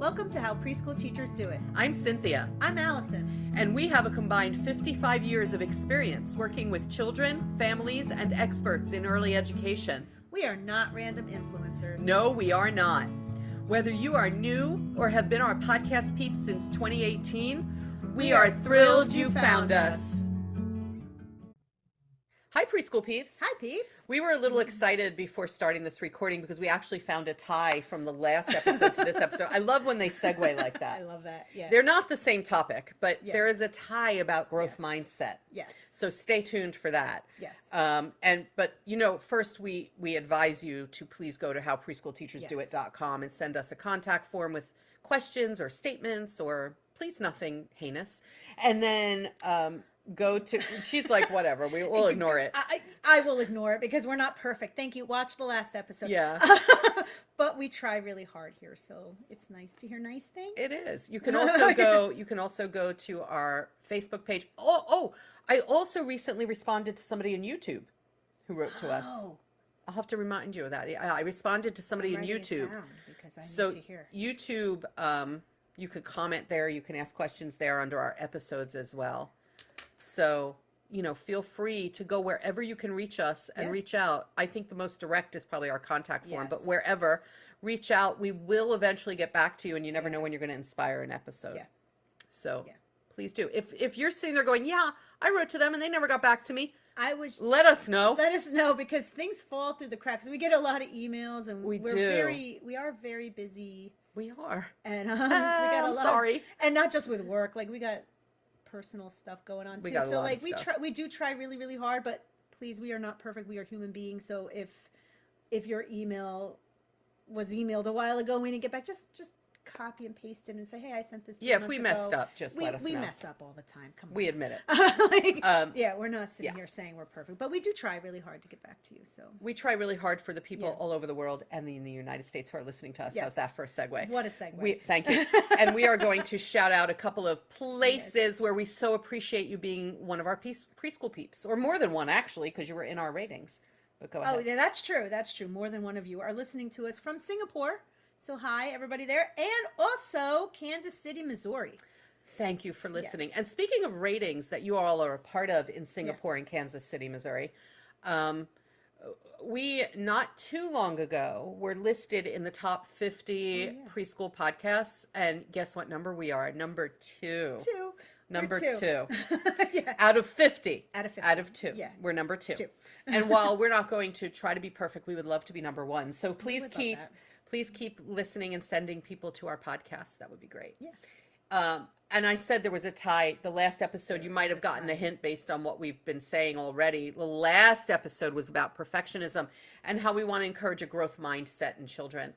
Welcome to How Preschool Teachers Do It. I'm Cynthia. I'm Alison. And we have a combined 55 years of experience working with children, families, and experts in early education. We are not random influencers. No, we are not. Whether you are new or have been our podcast peeps since 2018, we are thrilled you found us. Hi, preschool peeps. Hi, peeps. We were a little excited before starting this recording because we actually found a tie from the last episode to this episode. I love when they segue like that. I love that. Yeah. They're not the same topic, but Yes. there is a tie about growth Yes. mindset. Yes. So stay tuned for that. Yes. But first we advise you to please go to howpreschoolteachersdoit.com and send us a contact form with questions or statements or please nothing heinous. And then go to, she's like, whatever, we will ignore it. I will ignore it because we're not perfect. Thank you. Watch the last episode. Yeah. But we try really hard here, so it's nice to hear nice things. It is. You can also go to our Facebook page. I also recently responded to somebody on YouTube who wrote to us. I'll have to remind you of that. I responded to somebody on YouTube. Because I need to hear. YouTube, you could comment there. You can ask questions there under our episodes as well. So, feel free to go wherever you can reach us and reach out. I think the most direct is probably our contact form, but wherever, reach out. We will eventually get back to you, and you never know when you're going to inspire an episode. Yeah. So please do. If you're sitting there going, yeah, I wrote to them and they never got back to me, let us know. Let us know because things fall through the cracks. We get a lot of emails, and we are very busy. We are, and we got a lot. Sorry, and not just with work. Like we got personal stuff going on too. So like we do try really, really hard, but please, we are not perfect. We are human beings. So if your email was emailed a while ago and we didn't get back, just copy and paste it and say, hey, I sent this. Yeah, if we messed up, let us know. We mess up all the time. Come on. We admit it. We're not sitting here saying we're perfect, but we do try really hard to get back to you. So we try really hard for the people all over the world and in the United States who are listening to us. How's that for a segue? What a segue. Thank you. And we are going to shout out a couple of places where we so appreciate you being one of our preschool peeps, or more than one actually, because you were in our ratings. But go ahead. Oh, yeah, that's true. That's true. More than one of you are listening to us from Singapore. So hi, everybody there. And also Kansas City, Missouri. Thank you for listening. Yes. And speaking of ratings that you all are a part of in Singapore and Kansas City, Missouri, we, not too long ago, were listed in the top 50 preschool podcasts. And guess what number we are? Number 2. Number 2. Out of 50. Out of 2. Yeah. We're number 2. And while we're not going to try to be perfect, we would love to be number 1. So please keep listening and sending people to our podcast. That would be great. Yeah. And I said there was a tie. The last episode, you might have gotten the hint based on what we've been saying already. The last episode was about perfectionism and how we want to encourage a growth mindset in children.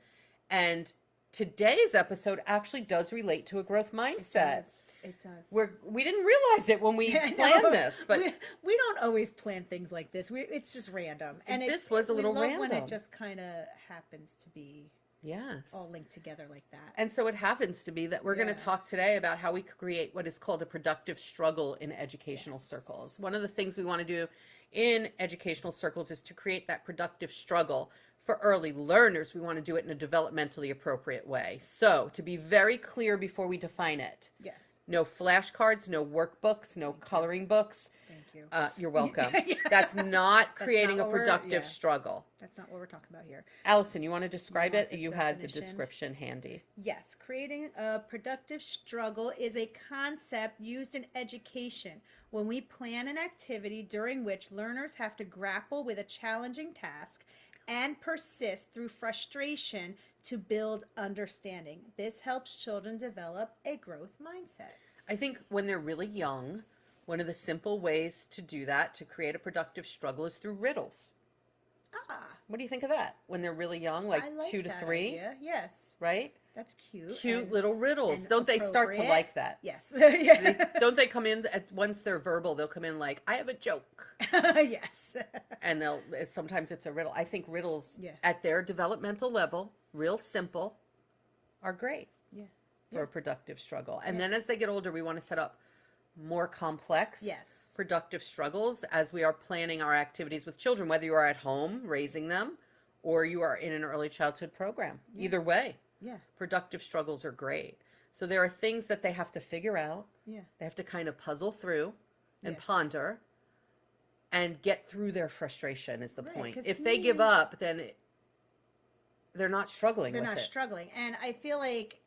And today's episode actually does relate to a growth mindset. It does. We didn't realize it when we planned this, but we don't always plan things like this. It's just random, and this was a little random. When it just kind of happens to be all linked together like that. And so it happens to be that we're going to talk today about how we create what is called a productive struggle in educational circles. One of the things we want to do in educational circles is to create that productive struggle. For early learners, we want to do it in a developmentally appropriate way. So to be very clear before we define it. Yes. No flashcards, no workbooks, no coloring books. Thank you. You're welcome. That's not creating a productive struggle. That's not what we're talking about here. Allison, you want to describe it? You had the description handy. Yes. Creating a productive struggle is a concept used in education when we plan an activity during which learners have to grapple with a challenging task and persist through frustration to build understanding. This helps children develop a growth mindset. I think when they're really young, one of the simple ways to do that, to create a productive struggle, is through riddles. What do you think of that? When they're really young, like 2 to 3? Idea. Yes. Right? That's cute. Cute little riddles. Don't they start to like that? Yes. Don't they come in, once they're verbal, they'll come in like, I have a joke. Yes. And sometimes it's a riddle. I think riddles at their developmental level, real simple, are great for a productive struggle. And then as they get older, we want to set up more complex, productive struggles as we are planning our activities with children, whether you are at home raising them or you are in an early childhood program. Either way. Yeah. Productive struggles are great. So there are things that they have to figure out. Yeah. They have to kind of puzzle through and Yeah. ponder and get through their frustration is the Right, point. 'cause If to they me- give up, then they're not struggling They're with not it. struggling. And I feel like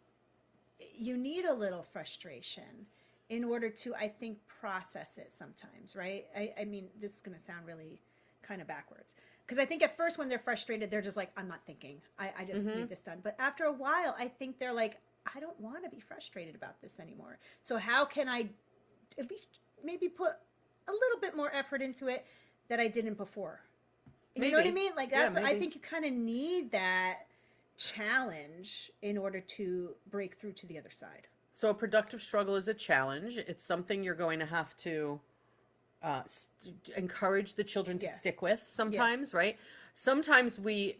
you need a little frustration in order to, I think, process it sometimes, right? I mean, this is going to sound really kind of backwards. Because I think at first when they're frustrated, they're just like, I'm not thinking. I just need this done. But after a while, I think they're like, I don't want to be frustrated about this anymore. So how can I at least maybe put a little bit more effort into it that I didn't before? You know what I mean? Like that's Yeah, I think you kind of need that challenge in order to break through to the other side. So a productive struggle is a challenge. It's something you're going to have to encourage the children to stick with sometimes, right? Sometimes we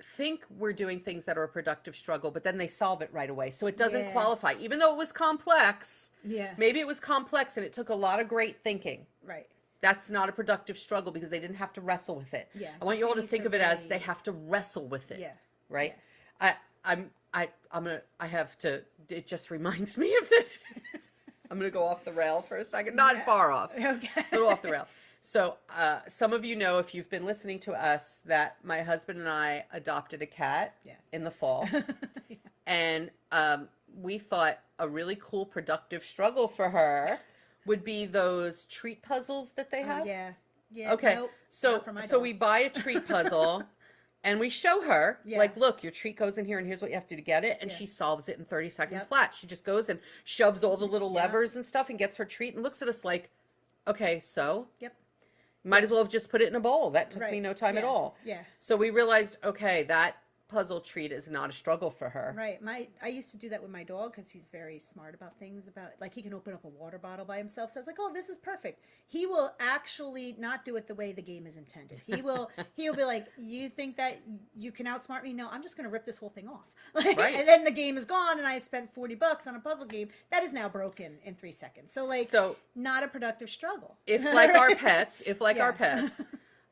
think we're doing things that are a productive struggle, but then they solve it right away. So it doesn't qualify, even though it was complex. Yeah. Maybe it was complex and it took a lot of great thinking. Right. That's not a productive struggle because they didn't have to wrestle with it. Yeah. I want you all to need think to of it as really- they have to wrestle with it. Yeah. Right? Yeah. I have to, it just reminds me of this. I'm going to go off the rail for a second. Not far off. Okay. A little off the rail. So some of you know, if you've been listening to us, that my husband and I adopted a cat in the fall. And we thought a really cool, productive struggle for her would be those treat puzzles that they have. Yeah. Yeah. Okay. Nope, so not for my so dog. we buy a treat puzzle and we show her, Yeah. like, look, your treat goes in here and here's what you have to do to get it. And she solves it in 30 seconds flat. She just goes and shoves all the little levers and stuff and gets her treat and looks at us like, okay, so Yep. might as well have just put it in a bowl. That took me no time at all. Yeah. So we realized, okay, that puzzle treat is not a struggle for her. Right. I used to do that with my dog because he's very smart about things. About like he can open up a water bottle by himself. So I was like, oh, this is perfect. He will actually not do it the way the game is intended. He'll be like, you think that you can outsmart me? No, I'm just going to rip this whole thing off. Right. And then the game is gone, and I spent $40 on a puzzle game that is now broken in 3 seconds. So not a productive struggle. If like our pets,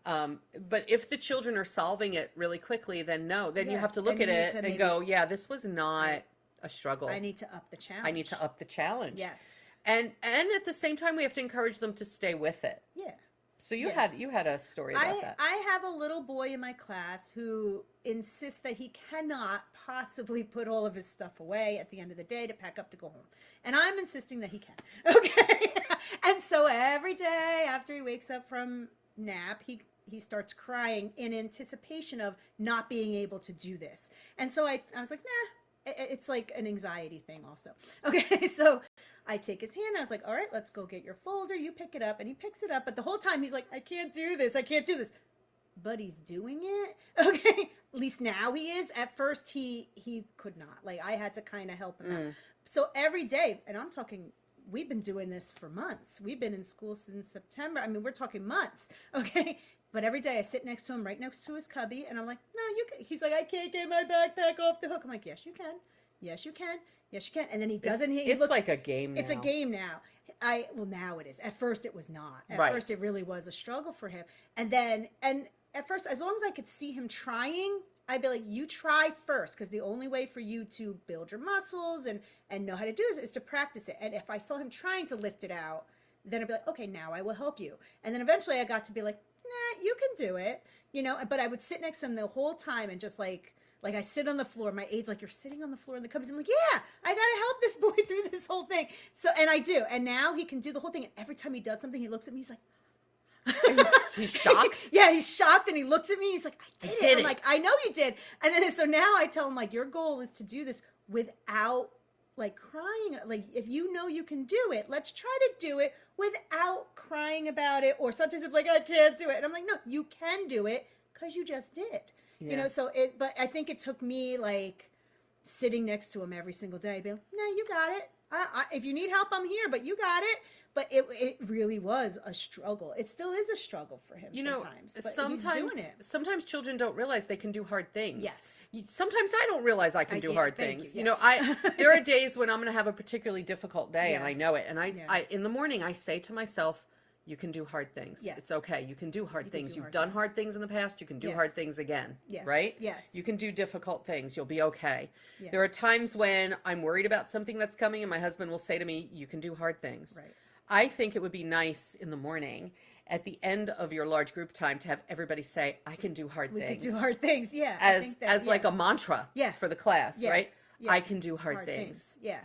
but if the children are solving it really quickly, then no. Then you have to look at it and go, yeah, this was not a struggle. I need to up the challenge. I need to up the challenge. Yes. And at the same time, we have to encourage them to stay with it. Yeah. So you had a story about that. I have a little boy in my class who insists that he cannot possibly put all of his stuff away at the end of the day to pack up to go home. And I'm insisting that he can. Okay. And so every day after he wakes up from nap, he starts crying in anticipation of not being able to do this. And so I was like, nah, it's like an anxiety thing also. Okay, so I take his hand. I was like, all right, let's go get your folder. You pick it up. And he picks it up. But the whole time he's like, I can't do this. I can't do this. But he's doing it. Okay, at least now he is. At first he could not. Like I had to kind of help him out. So every day, and I'm talking, we've been doing this for months. We've been in school since September. I mean, we're talking months. Okay. But every day I sit next to him, right next to his cubby, and I'm like, no, you can. He's like, I can't get my backpack off the hook. I'm like, yes, you can. Yes, you can. Yes, you can. And then he doesn't. It's like a game now. It's a game now. Well, now it is. At first it was not. At first it really was a struggle for him. And at first, as long as I could see him trying, I'd be like, you try first, because the only way for you to build your muscles and know how to do this is to practice it. And if I saw him trying to lift it out, then I'd be like, okay, now I will help you. And then eventually I got to be like, nah, you can do it, but I would sit next to him the whole time and just like I sit on the floor. My aide's like, you're sitting on the floor in the cubbies. I'm like, yeah, I got to help this boy through this whole thing. So, and I do. And now he can do the whole thing. And every time he does something, he looks at me. He's like, he's shocked. Yeah, he's shocked. And he looks at me. He's like, I did it. I'm like, I know you did. And then, so now I tell him, like, your goal is to do this without like crying. Like, if you know you can do it, let's try to do it without crying about it. Or sometimes it's like, I can't do it. And I'm like, no, you can do it because you just did. Yeah. But I think it took me like sitting next to him every single day. I'd be like, no, you got it. If you need help, I'm here, but you got it. But it really was a struggle. It still is a struggle for him sometimes. But he's doing it. Sometimes children don't realize they can do hard things. Yes. Sometimes I don't realize I can do hard thank things. you, There are days when I'm going to have a particularly difficult day, and Yeah. I know it. And I in the morning, I say to myself, You can do hard things. Yes. It's okay. You can do hard things. You've hard done things. hard things in the past. You can do Yes. hard things again. Yeah. Right? Yes. You can do difficult things. You'll be okay. Yeah. There are times when I'm worried about something that's coming and my husband will say to me, you can do hard things. Right. I think it would be nice in the morning at the end of your large group time to have everybody say, I can do hard things. We can do hard things. Yeah. As like a mantra for the class, right? Yeah. I can do hard things. Yeah.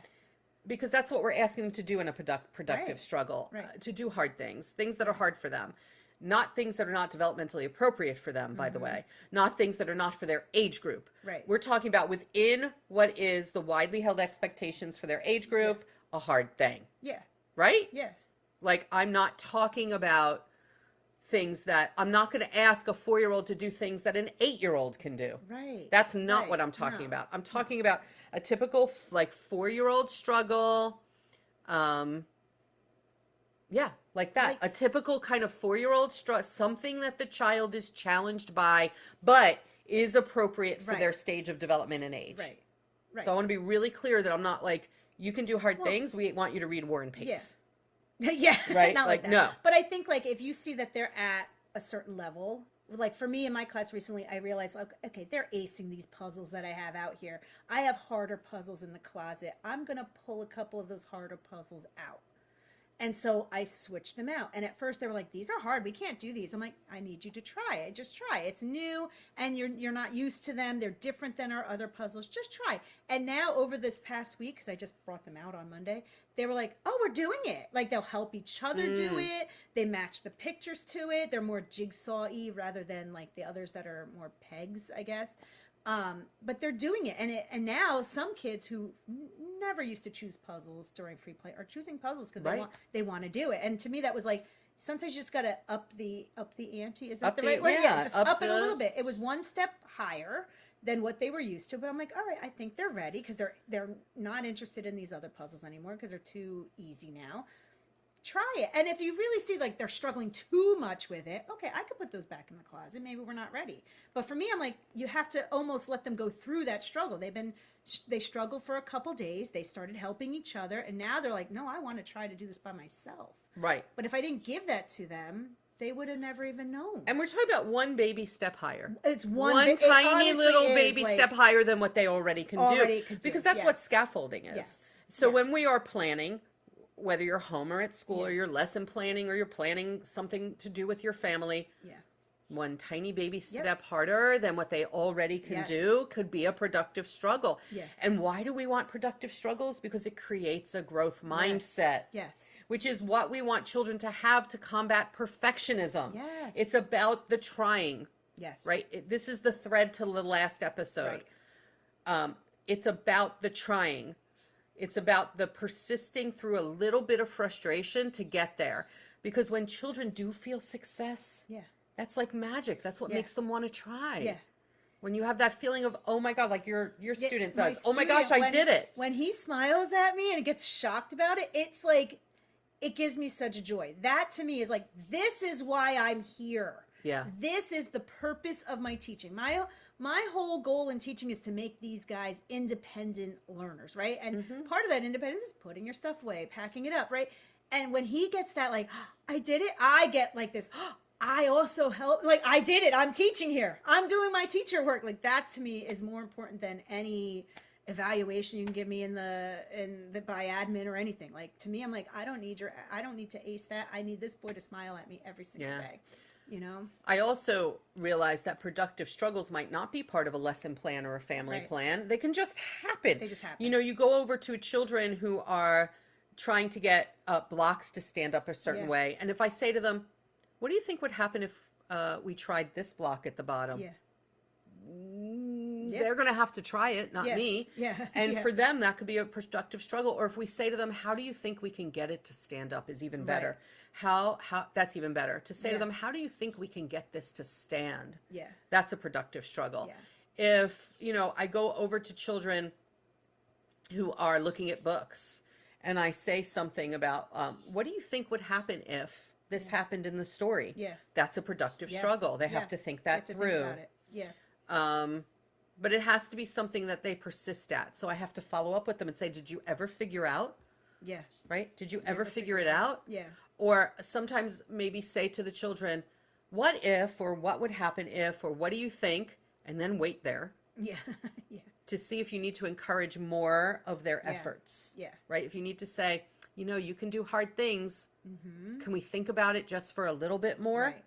Because that's what we're asking them to do in a productive Right. struggle, Right. To do hard things that are hard for them, not things that are not developmentally appropriate for them, by the way, not things that are not for their age group. Right. We're talking about within what is the widely held expectations for their age group, a hard thing, Yeah. right? Yeah. Like, I'm not talking about things that I'm not going to ask a 4-year-old to do things that an 8-year-old can do. Right. That's not Right. what I'm talking No. about. I'm talking about a typical like 4-year-old struggle. Yeah, like that. Like- A typical kind of 4-year-old struggle, something that the child is challenged by, but is appropriate for Right. their stage of development and age. Right. Right. So I want to be really clear that I'm not like, you can do hard things. We want you to read War and Peace. Yeah. Right? Not like Like, that. no. But I think like if you see that they're at a certain level, like for me in my class recently, I realized, like, okay, they're acing these puzzles that I have out here. I have harder puzzles in the closet. I'm going to pull a couple of those harder puzzles out. And so I switched them out. And at first they were like, these are hard. We can't do these. I'm like, I need you to try it. Just try. It's new and you're not used to them. They're different than our other puzzles. Just try. And now over this past week, because I just brought them out on Monday, they were like, oh, we're doing it. Like they'll help each other do it. They match the pictures to it. They're more jigsaw-y rather than like the others that are more pegs, I guess. But they're doing it. And now some kids who never used to choose puzzles during free play are choosing puzzles because Right. they want to do it. And to me, that was like, sometimes you just got to up the ante. Is that Up the the- right word? yeah, Just up up it a the- little bit. It was one step higher than what they were used to. But I'm like, all right, I think they're ready because they're not interested in these other puzzles anymore because they're too easy now. Try it. And if you really see like they're struggling too much with it, okay, I could put those back in the closet. Maybe we're not ready. But for me, I'm like, you have to almost let them go through that struggle. They struggled for a couple days. They started helping each other. And now they're like, no, I want to try to do this by myself. Right. But if I didn't give that to them, they would have never even known. And we're talking about one baby step higher. It's One it tiny honestly little is, baby like, step higher than what they already can do. could do, Because that's what yes. scaffolding is. Yes. So when Yes. we are planning, whether you're home or at school or Yeah. you're lesson planning or you're planning something to do with your family, Yeah. one tiny baby step harder than what they already can do could be a productive struggle. Yeah. And why do we want productive struggles? Because it creates a growth mindset. Yes. Which is what we want children to have to combat perfectionism. Yes. It's about the trying, Yes. right? This is the thread to the last episode. Right. It's about the trying. It's about the persisting through a little bit of frustration to get there. Because when children do feel success, Yeah. that's like magic. That's what Yeah. makes them want to try. Yeah. When you have that feeling of, oh my God, like your Yeah, student my does. Oh my gosh, student, I did it. When he smiles at me and gets shocked about it, it's like, it gives me such joy. That to me is like, this is why I'm here. Yeah. This is the purpose of my teaching. My whole goal in teaching is to make these guys independent learners, right? And part of that independence is putting your stuff away, packing it up, right? And when he gets that, like, I did it, I get like this, I also help, like, I did it, I'm teaching here, I'm doing my teacher work. Like, that to me is more important than any evaluation you can give me in the by admin or anything. Like, to me, I'm like, I don't need to ace that. I need this boy to smile at me every single day. You know? I also realized that productive struggles might not be part of a lesson plan or a family Right. plan. They can just happen. They just happen. You know, you go over to children who are trying to get blocks to stand up a certain Yeah. way. And if I say to them, what do you think would happen if we tried this block at the bottom? Yeah. They're going to have to try it, not Yeah. me. Yeah. And Yeah. for them, that could be a productive struggle. Or if we say to them, how do you think we can get it to stand up is even better. Right. How that's even better. To say to Yeah. them, how do you think we can get this to stand? Yeah. That's a productive struggle. Yeah. If, I go over to children who are looking at books and I say something about, what do you think would happen if this happened in the story? Yeah. That's a productive Yeah. struggle. They Yeah. have to think They that have to through. Think about it. Yeah. But it has to be something that they persist at. So I have to follow up with them and say, did you ever figure out? Yeah. Right? Did you ever figure it out? Yeah. Or sometimes maybe say to the children, what if, or what would happen if, or what do you think? And then wait there. Yeah. Yeah. To see if you need to encourage more of their Yeah. efforts. Yeah. Right? If you need to say, you can do hard things. Mm-hmm. Can we think about it just for a little bit more? Right.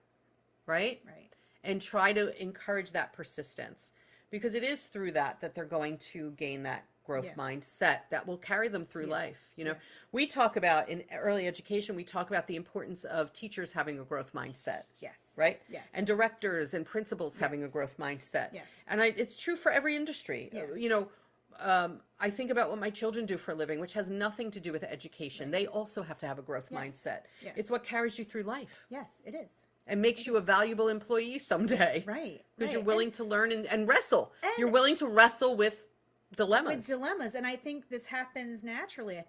Right? Right. And try to encourage that persistence. Because it is through that they're going to gain that growth mindset that will carry them through life. We talk about in early education, we talk about the importance of teachers having a growth mindset. Yes. Right? Yes. And directors and principals having a growth mindset. Yes. And it's true for every industry. Yeah. I think about what my children do for a living, which has nothing to do with education. Right. They also have to have a growth mindset. Yes. It's what carries you through life. Yes, it is. And makes you a valuable employee someday. Right. Because you're willing to learn and wrestle. You're willing to wrestle with dilemmas. And I think this happens naturally,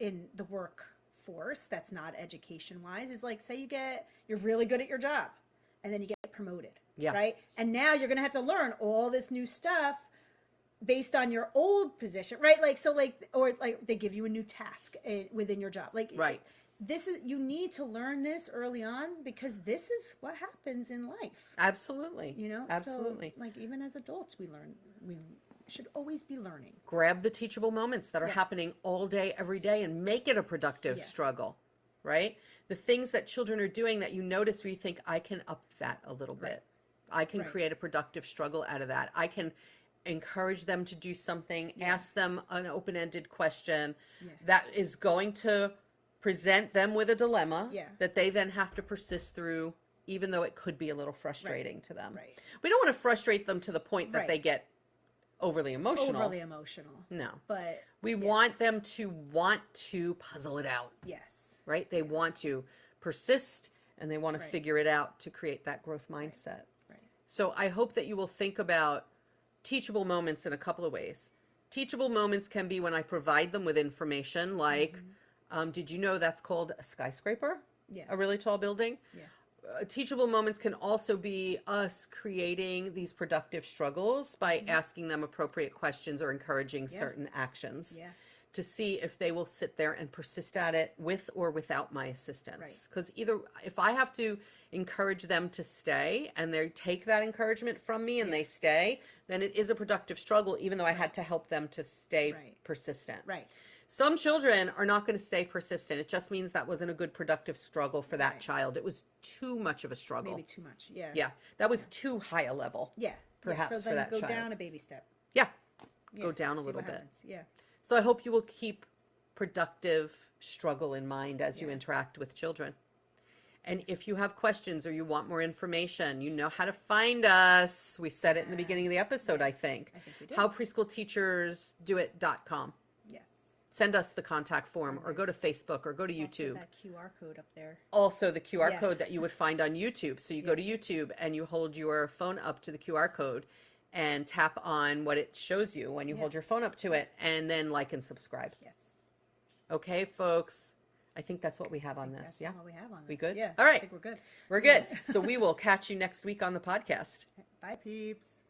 in the workforce that's not education-wise. Is like, say you're really good at your job, and then you get promoted. Yeah. Right? And now you're going to have to learn all this new stuff based on your old position, right? Or they give you a new task within your job. Right. You need to learn this early on, because this is what happens in life. Absolutely. Absolutely. So, even as adults, we should always be learning. Grab the teachable moments that are happening all day, every day, and make it a productive struggle, right? The things that children are doing that you notice where you think, I can up that a little bit. I can create a productive struggle out of that. I can encourage them to do something, ask them an open-ended question that is going to present them with a dilemma that they then have to persist through, even though it could be a little frustrating to them. Right. We don't want to frustrate them to the point that they get overly emotional. No. But we want them to want to puzzle it out. Yes. Right? They want to persist, and they want to figure it out to create that growth mindset. Right. So I hope that you will think about teachable moments in a couple of ways. Teachable moments can be when I provide them with information like, did you know that's called a skyscraper? Yeah. A really tall building? Yeah. Teachable moments can also be us creating these productive struggles by asking them appropriate questions or encouraging certain actions to see if they will sit there and persist at it with or without my assistance. Because either if I have to encourage them to stay and they take that encouragement from me and they stay, then it is a productive struggle, even though I had to help them to stay persistent. Right. Some children are not going to stay persistent. It just means that wasn't a good productive struggle for that child. It was too much of a struggle. Maybe too much. Yeah. Yeah. That was too high a level. Yeah. Perhaps so for that go child. down a baby step. Yeah. Go down a see little what bit. happens. Yeah. So I hope you will keep productive struggle in mind as you interact with children. And if you have questions or you want more information, you know how to find us. We said it in the beginning of the episode, I think. I think we did. HowPreschoolTeachersDoIt.com. Yes. Send us the contact form or go to Facebook or go to YouTube. Also that QR code up there. Also the QR code that you would find on YouTube. So you go to YouTube and you hold your phone up to the QR code and tap on what it shows you when you hold your phone up to it, and then like and subscribe. Yes. Okay, folks. I think that's what we have on this. That's all we have on this. We good? Yeah. All right. I think we're good. We're good. So we will catch you next week on the podcast. Bye, peeps.